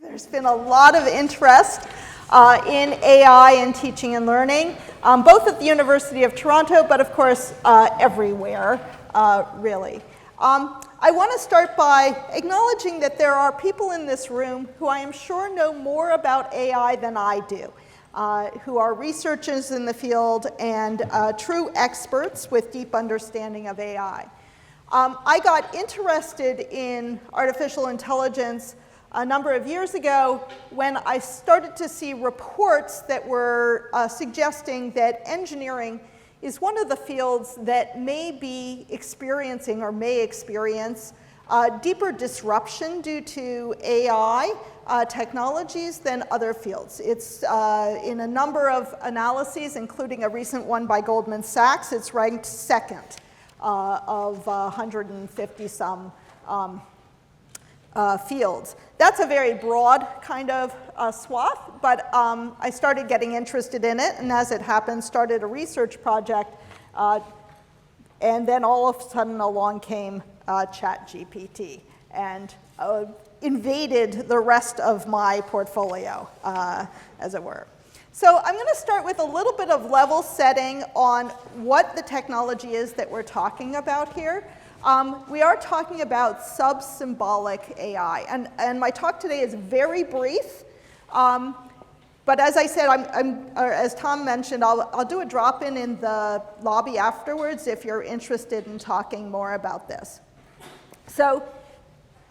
There's been a lot of interest in AI in teaching and learning, both at the University of Toronto, but of course everywhere, really. I want to start by acknowledging that there are people in this room who I am sure know more about AI than I do, who are researchers in the field and true experts with deep understanding of AI. I got interested in artificial intelligence a number of years ago when I started to see reports that were suggesting that engineering is one of the fields that may be experiencing or may experience deeper disruption due to AI technologies than other fields. It's in a number of analyses, including a recent one by Goldman Sachs, it's ranked second of 150-some fields. That's a very broad kind of swath, but I started getting interested in it, and as it happened, started a research project, and then all of a sudden along came ChatGPT and invaded the rest of my portfolio, as it were. So I'm going to start with a little bit of level setting on what the technology is that we're talking about here. We are talking about sub-symbolic AI, and my talk today is very brief, but as I said, or as Tom mentioned, I'll do a drop-in in the lobby afterwards if you're interested in talking more about this. So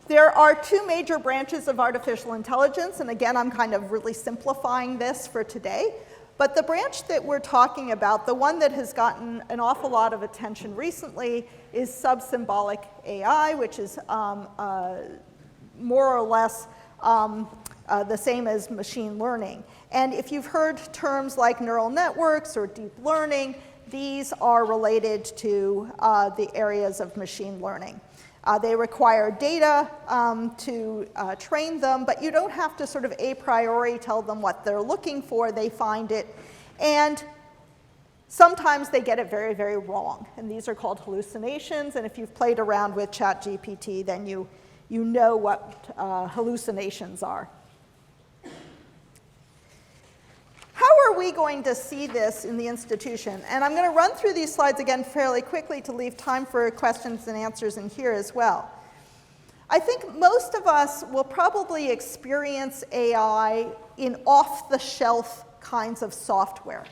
there are two major branches of artificial intelligence, and again, I'm kind of really simplifying this for today. But the branch that we're talking about, the one that has gotten an awful lot of attention recently, is sub-symbolic AI, which is more or less the same as machine learning. And if you've heard terms like neural networks or deep learning, these are related to the areas of machine learning. They require data to train them, but you don't have to sort of a priori tell them what they're looking for. They find it, and sometimes they get it very, very wrong. And these are called hallucinations, and if you've played around with ChatGPT, then you know what hallucinations are. How are we going to see this in the institution? And I'm going to run through these slides again fairly quickly to leave time for questions and answers in here as well. I think most of us will probably experience AI in off-the-shelf kinds of software.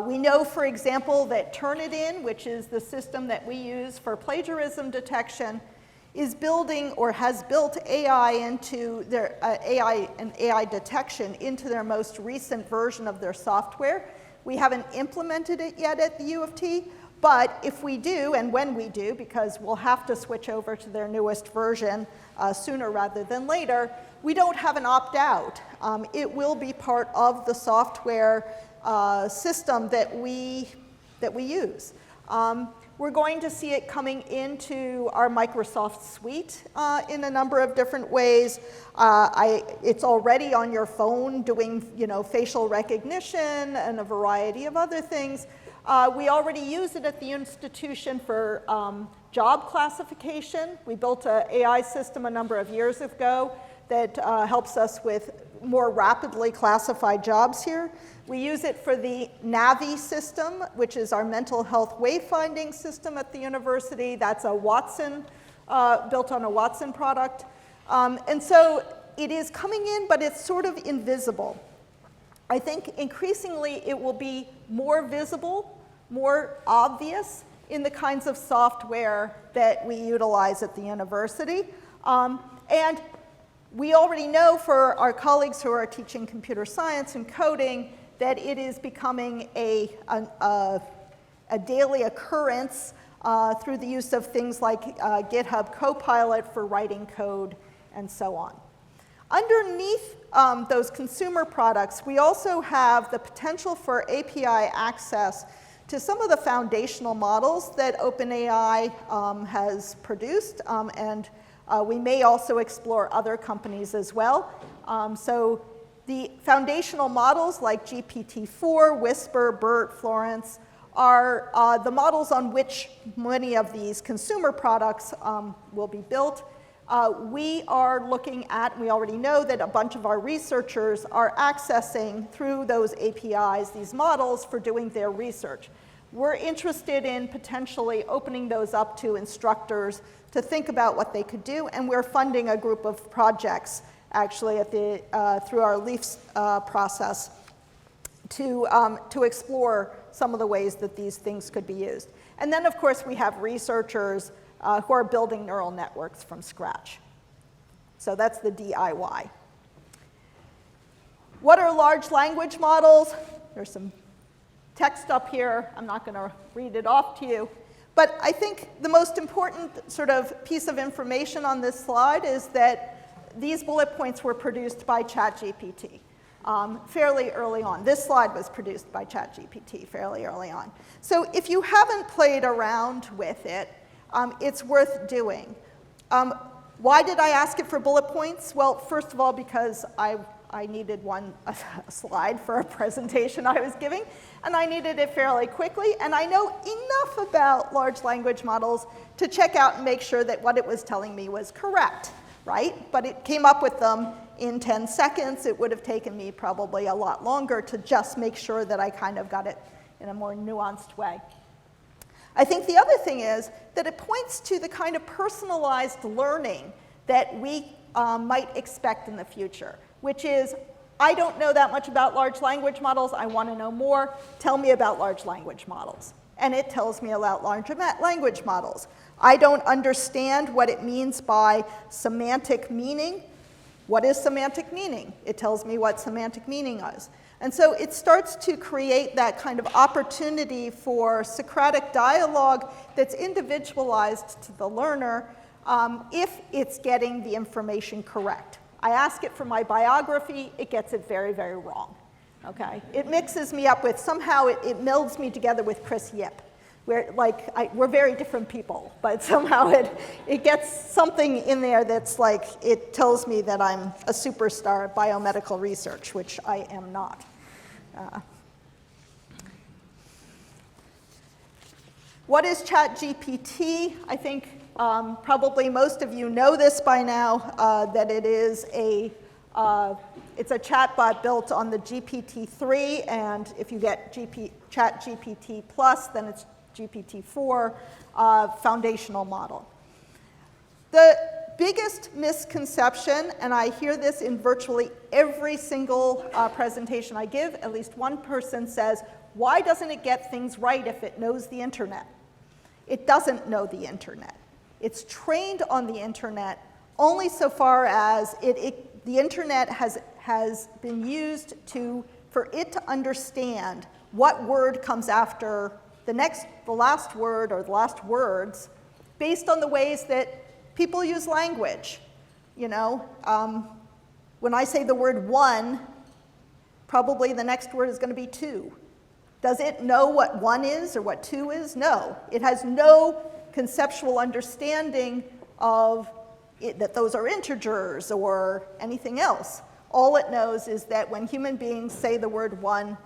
We know, for example, that Turnitin, which is the system that we use for plagiarism detection, is building or has built AI into their AI detection into their most recent version of their software. We haven't implemented it yet at the U of T, but if we do, and when we do, because we'll have to switch over to their newest version sooner rather than later, we don't have an opt-out. It will be part of the software system that we use. We're going to see it coming into our Microsoft suite in a number of different ways. It's already on your phone doing, facial recognition and a variety of other things. We already use it at the institution for job classification. We built an AI system a number of years ago that helps us with more rapidly classified jobs here. We use it for the NAVI system, which is our mental health wayfinding system at the university. That's a Watson, built on a Watson product. And so it is coming in, but it's sort of invisible. I think increasingly it will be more visible, more obvious in the kinds of software that we utilize at the university. And we already know for our colleagues who are teaching computer science and coding that it is becoming a daily occurrence through the use of things like GitHub Copilot for writing code and so on. Underneath those consumer products, we also have the potential for API access to some of the foundational models that OpenAI has produced, and we may also explore other companies as well. So the foundational models like GPT-4, Whisper, BERT, Florence are the models on which many of these consumer products will be built. we are looking at, we already know that a bunch of our researchers are accessing through those APIs these models for doing their research. We're interested in potentially opening those up to instructors to think about what they could do, and we're funding a group of projects actually at the, through our LEAFs process to explore some of the ways that these things could be used. And then, of course, we have researchers who are building neural networks from scratch. So that's the DIY. What are large language models? There's some text up here. I'm not going to read it off to you. But I think the most important sort of piece of information on this slide is that these bullet points were produced by ChatGPT fairly early on. This slide was produced by ChatGPT fairly early on. So if you haven't played around with it, it's worth doing. Why did I ask it for bullet points? Well, first of all, because I needed a slide for a presentation I was giving, and I needed it fairly quickly, and I know enough about large language models to check out and make sure that what it was telling me was correct, right? But it came up with them in 10 seconds. It would have taken me probably a lot longer to just make sure that I kind of got it in a more nuanced way. I think the other thing is that it points to the kind of personalized learning that we might expect in the future, which is, I don't know that much about large language models. I want to know more. Tell me about large language models. And it tells me about large language models. I don't understand what it means by semantic meaning. What is semantic meaning? It tells me what semantic meaning is. And so it starts to create that kind of opportunity for Socratic dialogue that's individualized to the learner if it's getting the information correct. I ask it for my biography, it gets it very, very wrong. Okay? It mixes me up with, somehow it melds me together with Chris Yip. We're very different people, but somehow it gets something in there that's like, it tells me that I'm a superstar at biomedical research, which I am not. What is ChatGPT? I think probably most of you know this by now, that it is it's a chatbot built on the GPT-3, and if you get ChatGPT Plus, then it's GPT-4 foundational model. The biggest misconception, and I hear this in virtually every single presentation I give, at least one person says, why doesn't it get things right if it knows the internet? It doesn't know the internet. It's trained on the internet only so far as the internet has been used for it to understand what word comes after the last word or the last words based on the ways that people use language. You know, when I say the word one, probably the next word is going to be two. Does it know what one is or what two is? No. It has no conceptual understanding of that those are integers or anything else. All it knows is that when human beings say the word one,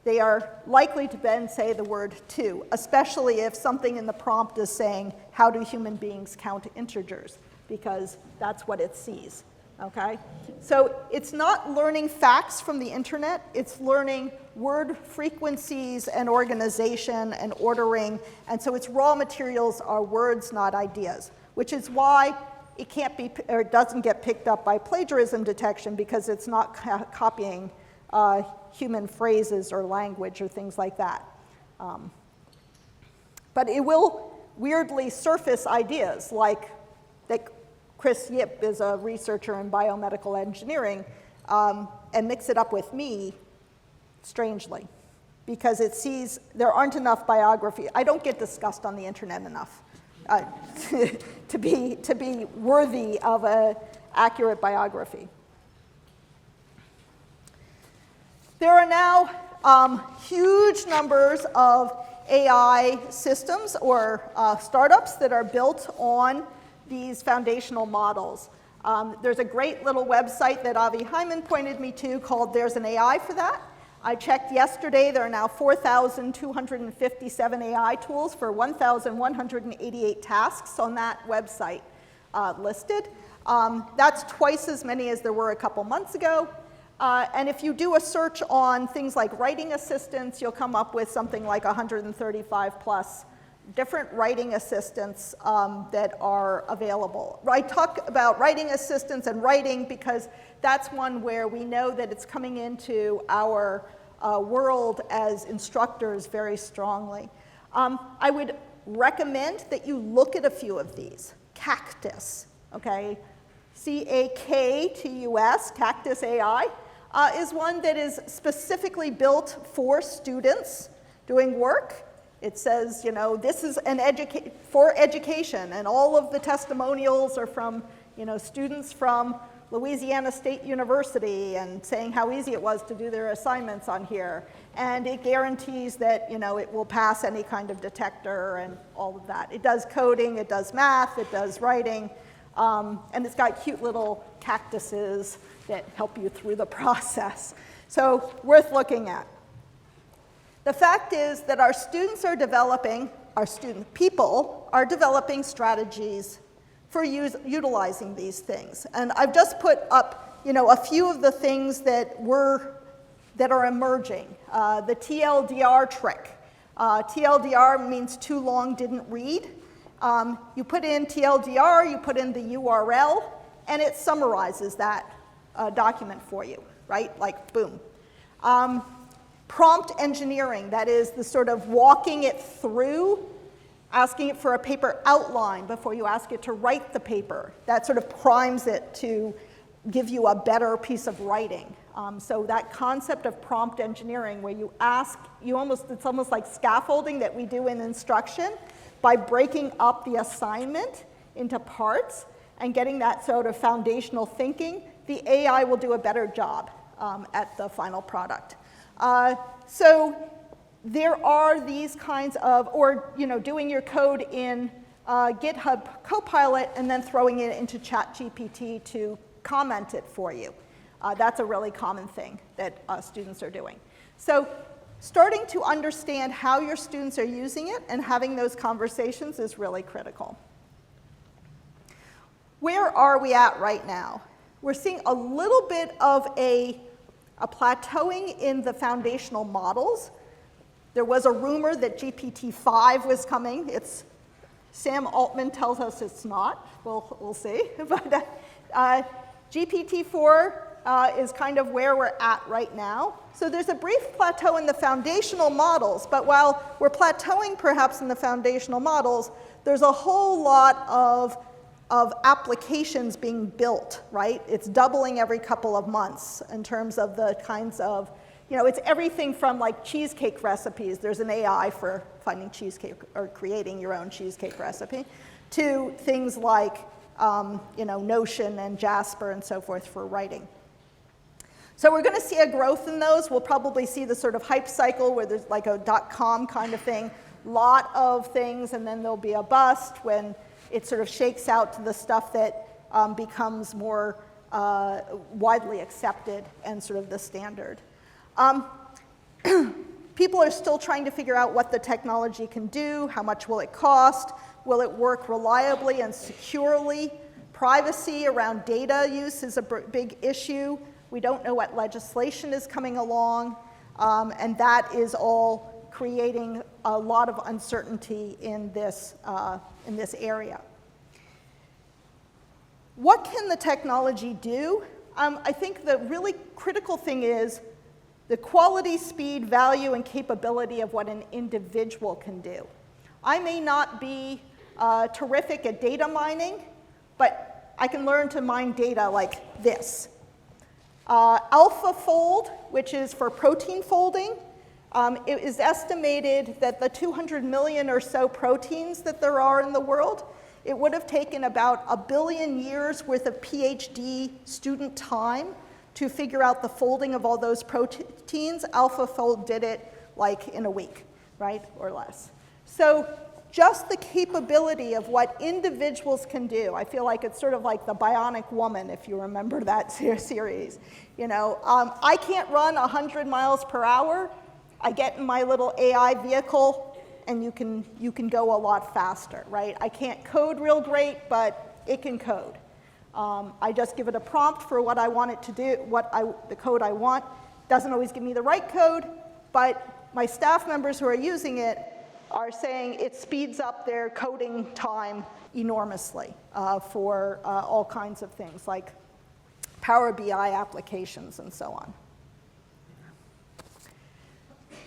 they are likely to then say the word two, especially if something in the prompt is saying, how do human beings count integers? Because that's what it sees, okay? So it's not learning facts from the internet, it's learning word frequencies and organization and ordering, and so its raw materials are words, not ideas, which is why it can't be, or it doesn't get picked up by plagiarism detection, because it's not copying human phrases or language or things like that. But it will weirdly surface ideas like that Chris Yip is a researcher in biomedical engineering and mix it up with me strangely, because it sees there aren't enough biography. I don't get discussed on the internet enough to be worthy of an accurate biography. There are now huge numbers of AI systems or startups that are built on these foundational models. There's a great little website that Avi Hyman pointed me to called There's an AI for That. I checked yesterday, there are now 4,257 AI tools for 1,188 tasks on that website. listed. That's twice as many as there were a couple months ago. And if you do a search on things like writing assistants, you'll come up with something like 135 plus different writing assistants that are available. I talk about writing assistants and writing because that's one where we know that it's coming into our world as instructors very strongly. I would recommend that you look at a few of these. Cactus, okay? C-A-K-T-U-S, Cactus AI, is one that is specifically built for students doing work. It says, you know, this is for education, and all of the testimonials are from, you know, students from Louisiana State University and saying how easy it was to do their assignments on here. And it guarantees that, you know, it will pass any kind of detector and all of that. It does coding, it does math, it does writing, and it's got cute little cactuses that help you through the process. So worth looking at. The fact is that our students are developing, people are developing strategies for utilizing these things. And I've just put up, you know, a few of the things that are emerging. The TLDR trick. TLDR means too long, didn't read. You put in TLDR, you put in the URL, and it summarizes that document for you, right? Like, boom. Prompt engineering, that is the sort of walking it through, asking it for a paper outline before you ask it to write the paper. That sort of primes it to give you a better piece of writing. So that concept of prompt engineering where you ask, it's almost like scaffolding that we do in instruction by breaking up the assignment into parts and getting that sort of foundational thinking, the AI will do a better job at the final product. So there are these kinds of, or you know, doing your code in GitHub Copilot and then throwing it into ChatGPT to comment it for you. That's a really common thing that students are doing. So starting to understand how your students are using it and having those conversations is really critical. Where are we at right now? We're seeing a little bit of a plateauing in the foundational models. There was a rumor that GPT-5 was coming. Sam Altman tells us it's not. We'll see. But GPT-4 is kind of where we're at right now. So there's a brief plateau in the foundational models, but while we're plateauing perhaps in the foundational models, there's a whole lot of applications being built, right? It's doubling every couple of months in terms of the kinds of, you know, it's everything from like cheesecake recipes. There's an AI for finding cheesecake or creating your own cheesecake recipe, to things like, you know, Notion and Jasper and so forth for writing. So we're going to see a growth in those. We'll probably see the sort of hype cycle where there's like a .com kind of thing, lot of things, and then there'll be a bust when it sort of shakes out to the stuff that becomes more widely accepted and sort of the standard. People are still trying to figure out what the technology can do, how much will it cost, will it work reliably and securely. Privacy around data use is a big issue. We don't know what legislation is coming along, and that is all creating a lot of uncertainty in this area. What can the technology do? I think the really critical thing is the quality, speed, value, and capability of what an individual can do. I may not be terrific at data mining, but I can learn to mine data like this. AlphaFold, which is for protein folding, it is estimated that the 200 million or so proteins that there are in the world, it would have taken about 1 billion years worth of PhD student time to figure out the folding of all those proteins. AlphaFold did it like in a week, right, or less. So just the capability of what individuals can do. I feel like it's sort of like the Bionic Woman, if you remember that series. You know, I can't run 100 miles per hour. I get in my little AI vehicle, and you can go a lot faster, right? I can't code real great, but it can code. I just give it a prompt for what I want it to do, the code I want. Doesn't always give me the right code, but my staff members who are using it are saying it speeds up their coding time enormously for all kinds of things like Power BI applications and so on.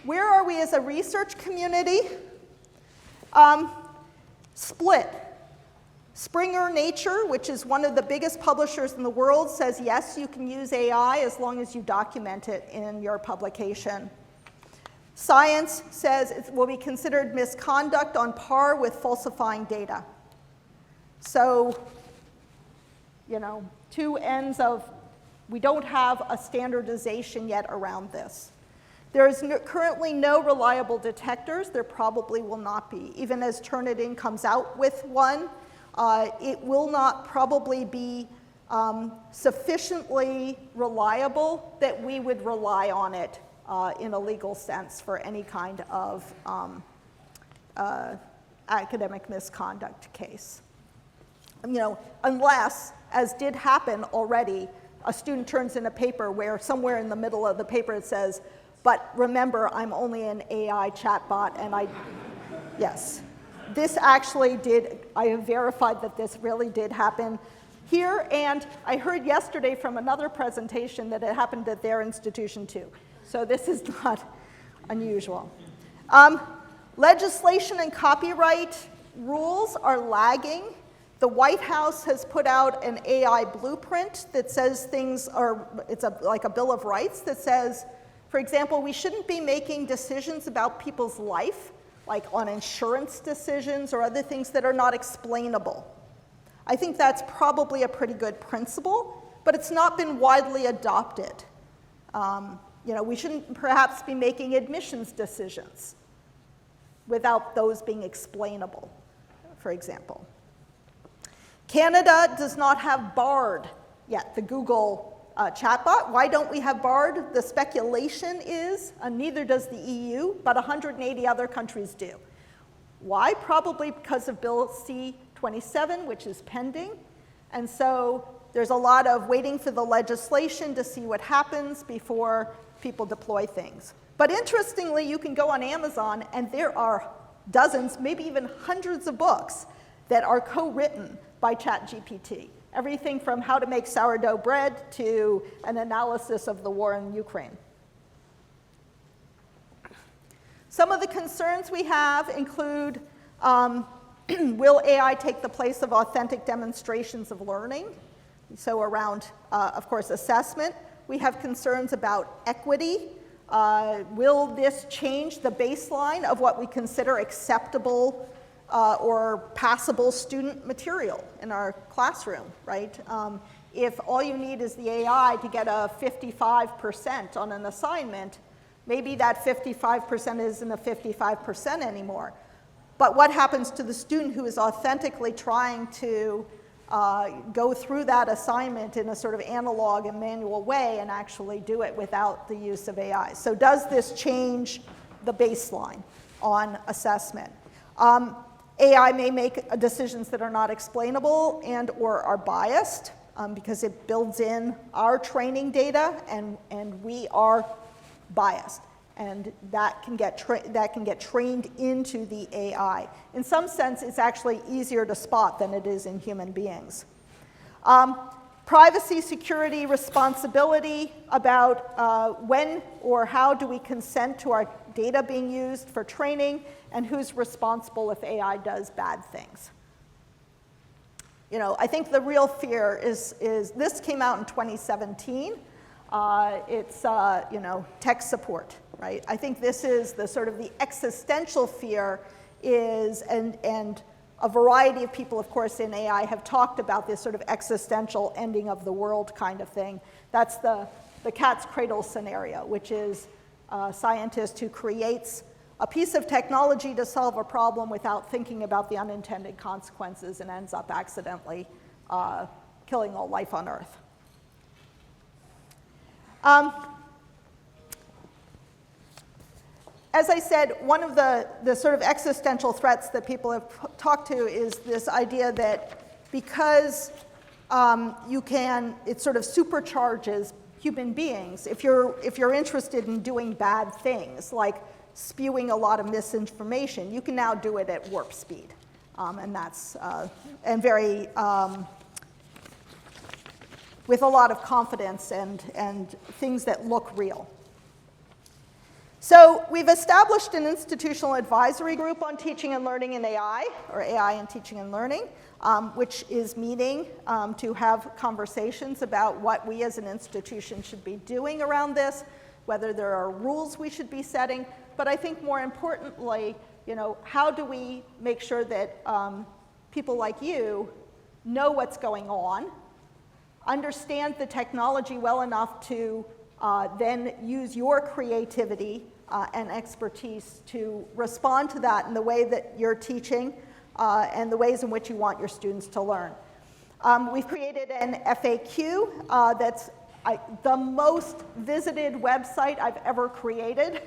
Where are we as a research community? Split. Springer Nature, which is one of the biggest publishers in the world, says yes, you can use AI as long as you document it in your publication. Science says it will be considered misconduct on par with falsifying data. So, two ends of, we don't have a standardization yet around this. There is currently no reliable detectors. There probably will not be. Even as Turnitin comes out with one, it will not probably be sufficiently reliable that we would rely on it in a legal sense for any kind of academic misconduct case. Unless, as did happen already, a student turns in a paper where somewhere in the middle of the paper it says, but remember, I'm only an AI chatbot, and yes. This actually did, I have verified that this really did happen here, and I heard yesterday from another presentation that it happened at their institution too. So this is not unusual. Legislation and copyright rules are lagging. The White House has put out an AI blueprint that says things are, like a Bill of Rights that says, for example, we shouldn't be making decisions about people's life, like on insurance decisions or other things that are not explainable. I think that's probably a pretty good principle, but it's not been widely adopted. We shouldn't perhaps be making admissions decisions without those being explainable, for example. Canada does not have Bard yet, the Google chatbot. Why don't we have Bard? The speculation is, neither does the EU, but 180 other countries do. Why? Probably because of Bill C-27, which is pending. And so there's a lot of waiting for the legislation to see what happens before people deploy things. But interestingly, you can go on Amazon, and there are dozens, maybe even hundreds of books that are co-written by ChatGPT. Everything from how to make sourdough bread to an analysis of the war in Ukraine. Some of the concerns we have include, will AI take the place of authentic demonstrations of learning? So around, of course, assessment. We have concerns about equity. Will this change the baseline of what we consider acceptable or passable student material in our classroom, right? If all you need is the AI to get a 55% on an assignment, maybe that 55% isn't a 55% anymore. But what happens to the student who is authentically trying to go through that assignment in a sort of analog and manual way and actually do it without the use of AI? So does this change the baseline on assessment? AI may make decisions that are not explainable and or are biased because it builds in our training data and we are biased. And that can get trained into the AI. In some sense, it's actually easier to spot than it is in human beings. Privacy, security, responsibility about when or how do we consent to our data being used for training, and who's responsible if AI does bad things. I think the real fear is this came out in 2017. It's tech support, right? I think this is the sort of the existential fear is, and a variety of people, of course, in AI have talked about this sort of existential ending of the world kind of thing. That's the cat's cradle scenario, which is a scientist who creates a piece of technology to solve a problem without thinking about the unintended consequences and ends up accidentally killing all life on Earth. As I said, one of the sort of existential threats that people have talked to is this idea that because it sort of supercharges human beings. If you're interested in doing bad things, like spewing a lot of misinformation, you can now do it at warp speed. And very, with a lot of confidence and things that look real. So we've established an institutional advisory group on teaching and learning in AI, or AI and teaching and learning, which is meeting to have conversations about what we as an institution should be doing around this, whether there are rules we should be setting, but I think more importantly, how do we make sure that people like you know what's going on, understand the technology well enough to then use your creativity and expertise to respond to that in the way that you're teaching and the ways in which you want your students to learn. We've created an FAQ that's the most visited website I've ever created.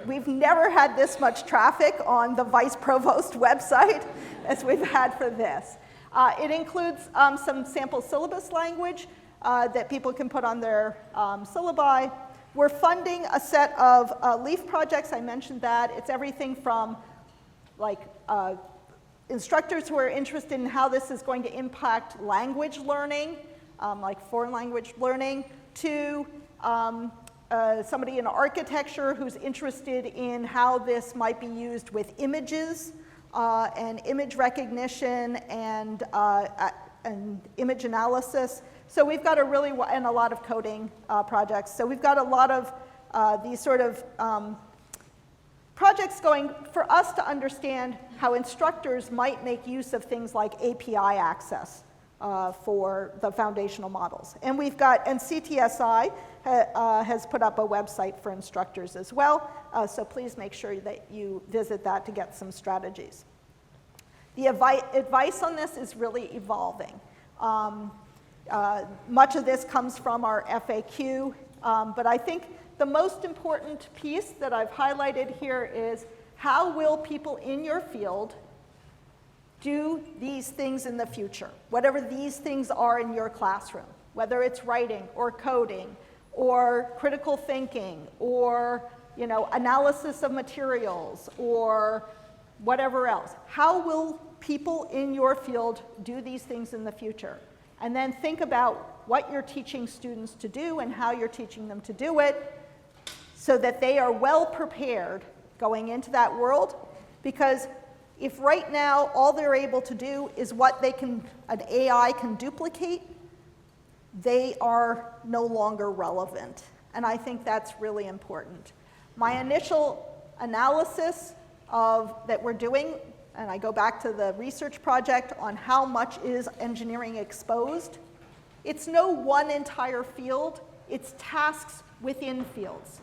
We've never had this much traffic on the Vice Provost website as we've had for this. It includes some sample syllabus language that people can put on their syllabi. We're funding a set of LEAF projects. I mentioned that. It's everything from instructors who are interested in how this is going to impact language learning, like foreign language learning, to somebody in architecture who's interested in how this might be used with images and image recognition and image analysis. So we've got and a lot of coding projects. So we've got a lot of these sort of projects going for us to understand how instructors might make use of things like API access for the foundational models. And CTSI has put up a website for instructors as well, so please make sure that you visit that to get some strategies. The advice on this is really evolving. Much of this comes from our FAQ, but I think the most important piece that I've highlighted here is how will people in your field do these things in the future, whatever these things are in your classroom, whether it's writing or coding or critical thinking or analysis of materials or whatever else. How will people in your field do these things in the future? And then think about what you're teaching students to do and how you're teaching them to do it so that they are well prepared going into that world. Because if right now all they're able to do is what an AI can duplicate, they are no longer relevant. And I think that's really important. My initial analysis that we're doing, and I go back to the research project on how much is engineering exposed, it's no one entire field, it's tasks within fields.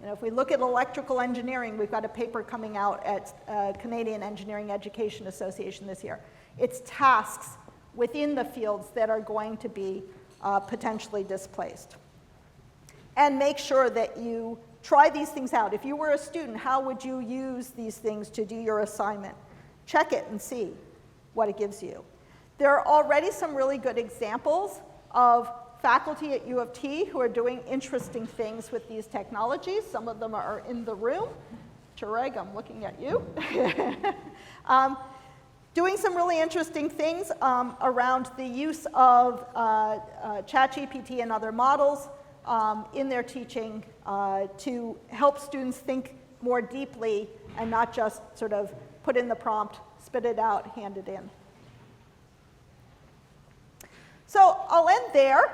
If we look at electrical engineering, we've got a paper coming out at Canadian Engineering Education Association this year. It's tasks within the fields that are going to be potentially displaced. And make sure that you try these things out. If you were a student, how would you use these things to do your assignment? Check it and see what it gives you. There are already some really good examples of faculty at U of T who are doing interesting things with these technologies. Some of them are in the room. Chirag, I'm looking at you. Doing some really interesting things around the use of ChatGPT and other models in their teaching to help students think more deeply and not just sort of put in the prompt, spit it out, hand it in. So I'll end there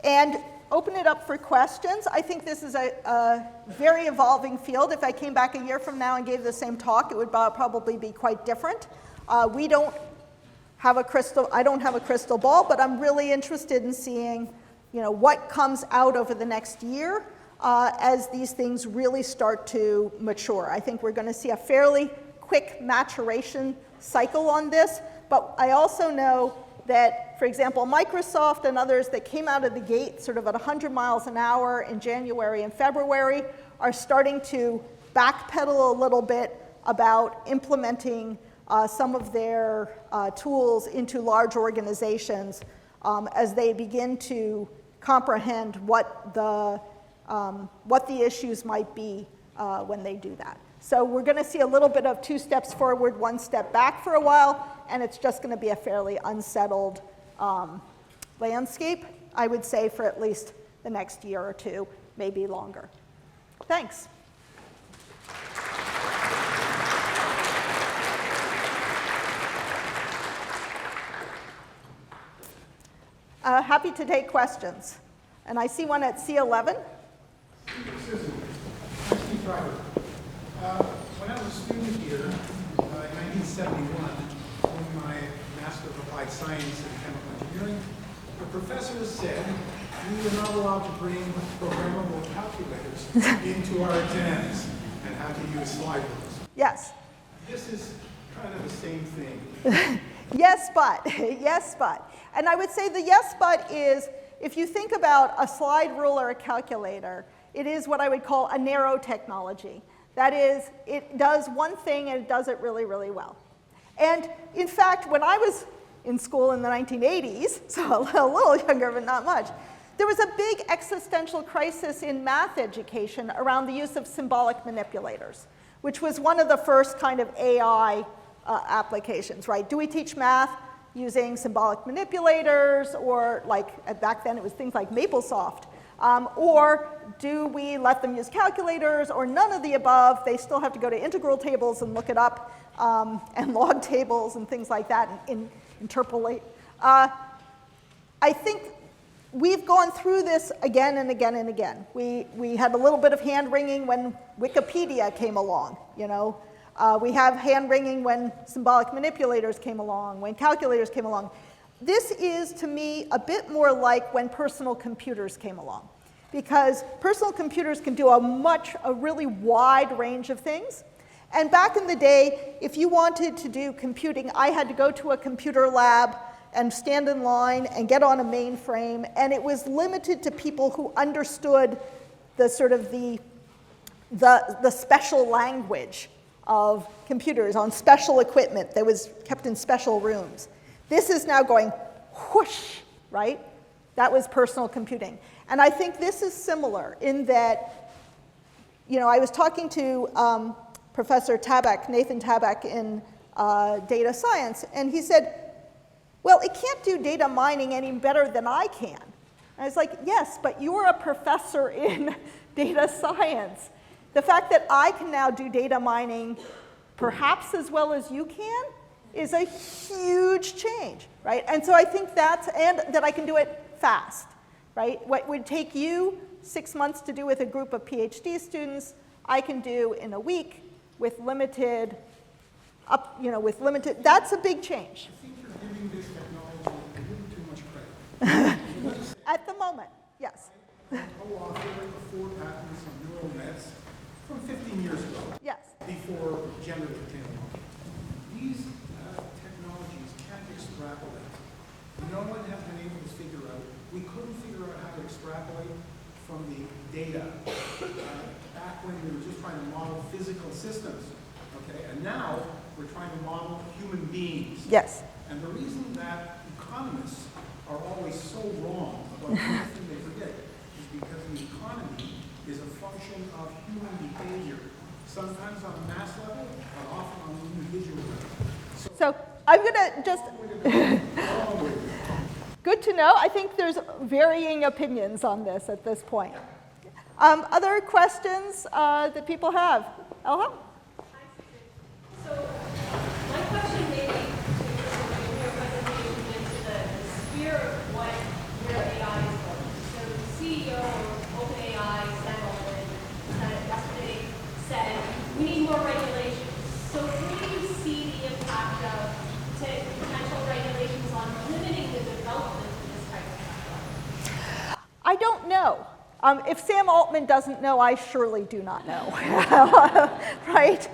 and open it up for questions. I think this is a very evolving field. If I came back a year from now and gave the same talk, it would probably be quite different. I don't have a crystal ball, but I'm really interested in seeing what comes out over the next year as these things really start to mature. I think we're going to see a fairly quick maturation cycle on this, but I also know that, for example, Microsoft and others that came out of the gate sort of at 100 miles an hour in January and February are starting to backpedal a little bit about implementing some of their tools into large organizations as they begin to comprehend what the issues might be when they do that. So we're going to see a little bit of 2 steps forward, 1 step back for a while, and it's just going to be a fairly unsettled landscape, I would say, for at least the next year or 2, maybe longer. Thanks. Happy to take questions. And I see one at C11. Susan, I'm Steve Driver. When I was a student here in 1971, doing my Master of Applied Science in Chemical Engineering, the professor said we were not allowed to bring programmable calculators into our exams and had to use slide rules. Yes. This is kind of the same thing. Yes, but. Yes, but. And I would say the yes, but is, if you think about a slide rule or a calculator, it is what I would call a narrow technology. That is, it does one thing and it does it really, really well. And in fact, when I was in school in the 1980s, so a little younger but not much, there was a big existential crisis in math education around the use of symbolic manipulators, which was one of the first kind of AI applications, right? Do we teach math using symbolic manipulators, or like back then it was things like MapleSoft, or do we let them use calculators, or none of the above? They still have to go to integral tables and look it up, and log tables and things like that, and interpolate. I think we've gone through this again and again and again. We had a little bit of hand-wringing when Wikipedia came along, you know. We have hand-wringing when symbolic manipulators came along, when calculators came along. This is, to me, a bit more like when personal computers came along, because personal computers can do a really wide range of things. And back in the day, if you wanted to do computing, I had to go to a computer lab and stand in line and get on a mainframe, and it was limited to people who understood the sort of the special language of computers on special equipment that was kept in special rooms. This is now going whoosh, right? That was personal computing. And I think this is similar in that, you know, I was talking to Professor Tabak, Nathan Tabak in data science, and he said, well, it can't do data mining any better than I can. And I was like, yes, but you're a professor in data science. The fact that I can now do data mining perhaps as well as you can is a huge change, right? And so I think and that I can do it fast, right? What would take you 6 months to do with a group of PhD students, I can do in a week with limited, that's a big change. I think you're giving this technology a little too much credit. At the moment, yes. Co-authored the 4 patents on neural nets from 15 years ago. Yes. Before generative came along. These technologies can't extrapolate. No one has been able to figure out, we couldn't figure out how to extrapolate from the data back when we were just trying to model physical systems, okay? And now we're trying to model human beings. Yes. And the reason that economists are always so wrong about everything they predict is because the economy is a function of human behavior, sometimes on a mass level, but often on an individual level. So I'm going to just, good to know. I think there's varying opinions on this at this point. Other questions that people have? Elha? So my question maybe in your presentation into the sphere of where AI is going. So the CEO of OpenAI, Sam Altman, yesterday said we need more regulations. So where do you see the impact of potential regulations on limiting the development of this type of technology? I don't know. If Sam Altman doesn't know, I surely do not know, right?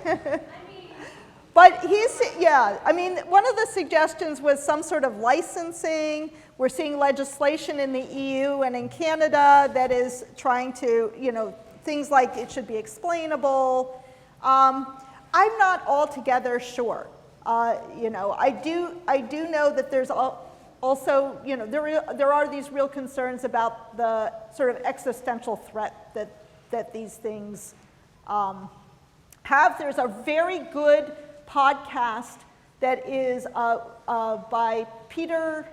But one of the suggestions was some sort of licensing. We're seeing legislation in the EU and in Canada that is trying to, things like it should be explainable. I'm not altogether sure. You know, I do know that there's also, you know, there are these real concerns about the sort of existential threat that these things have. There's a very good podcast that is by Peter,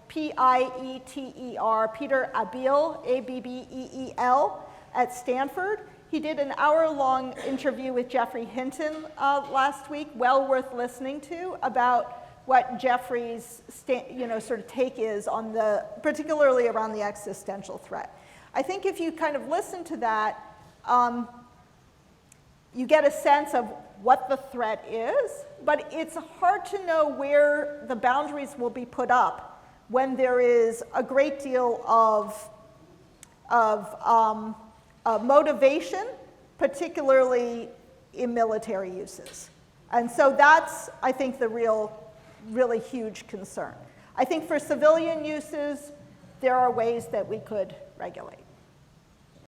P-I-E-T-E-R, Peter Abbeel, A-B-B-E-E-L, at Stanford. He did an hour-long interview with Jeffrey Hinton last week, well worth listening to, about what Jeffrey's sort of take is on the, particularly around the existential threat. I think if you kind of listen to that, you get a sense of what the threat is, but it's hard to know where the boundaries will be put up when there is a great deal of motivation, particularly in military uses. And so that's, I think, the really huge concern. I think for civilian uses, there are ways that we could regulate.